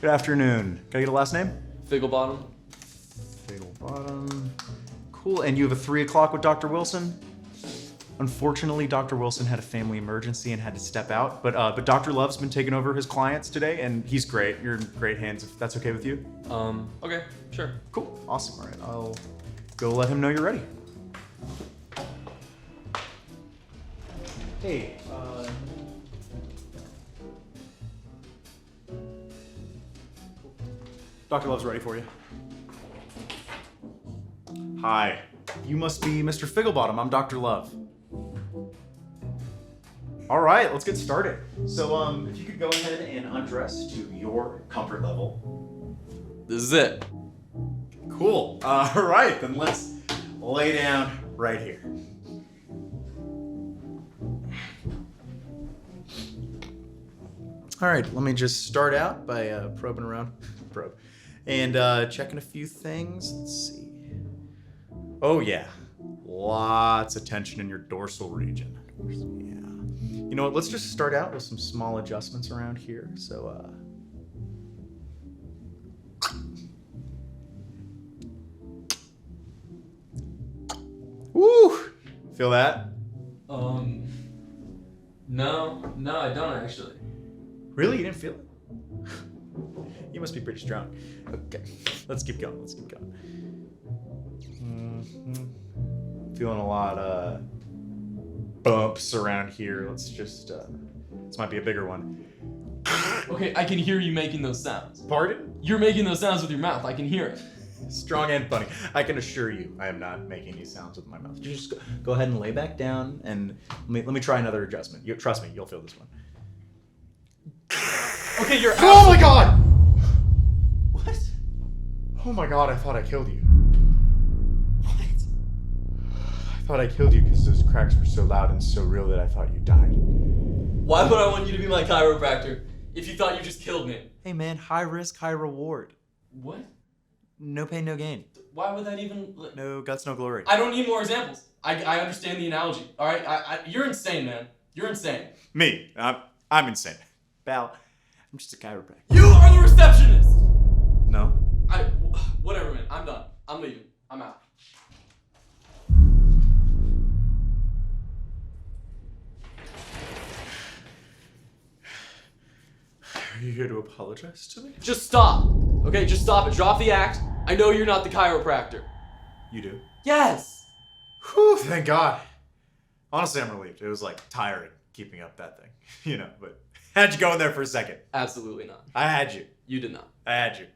Good afternoon. Can I get a last name? Figglebottom. Figglebottom. Cool. And you have a 3 o'clock with Dr. Wilson? Unfortunately, Dr. Wilson had a family emergency and had to step out, but Dr. Love's been taking over his clients today, and he's great. You're in great hands if that's okay with you. Okay, sure. Cool. Awesome. All right, I'll go let him know you're ready. Hey, Dr. Love's ready for you. Hi. You must be Mr. Figglebottom. I'm Dr. Love. All right, let's get started. So, if you could go ahead and undress to your comfort level. This is it. Cool. All right, then let's lay down right here. All right, let me just start out by probing around, and checking a few things. Let's see. Oh yeah, lots of tension in your dorsal region. Yeah. You know what? Let's just start out with some small adjustments around here. So, woo! Feel that? No, I don't actually. Really? You didn't feel it? You must be pretty strong. Okay, let's keep going. Feeling a lot of bumps around here. Let's just, this might be a bigger one. Okay, I can hear you making those sounds. Pardon? You're making those sounds with your mouth. I can hear it. Strong and funny. I can assure you I am not making these sounds with my mouth. Just go ahead and lay back down and let me try another adjustment. Trust me, you'll feel this one. Okay, you're Oh my god! What? Oh my god, I thought I killed you. What? I thought I killed you because those cracks were so loud and so real that I thought you died. Why would I want you to be my chiropractor if you thought you just killed me? Hey man, high risk, high reward. What? No pain, no gain. Why would that even... No guts, no glory. I don't need more examples. I understand the analogy, all right? You're insane, man. You're insane. Me, I'm insane. Pal, I'm just a chiropractor. You are the receptionist! No? Whatever, man. I'm done. I'm leaving. I'm out. Are you here to apologize to me? Just stop. Okay, just stop it. Drop the act. I know you're not the chiropractor. You do? Yes! Whew, thank God. Honestly, I'm relieved. It was like tiring keeping up that thing, but how'd you go in there for a second? Absolutely not. I had you. You did not. I had you.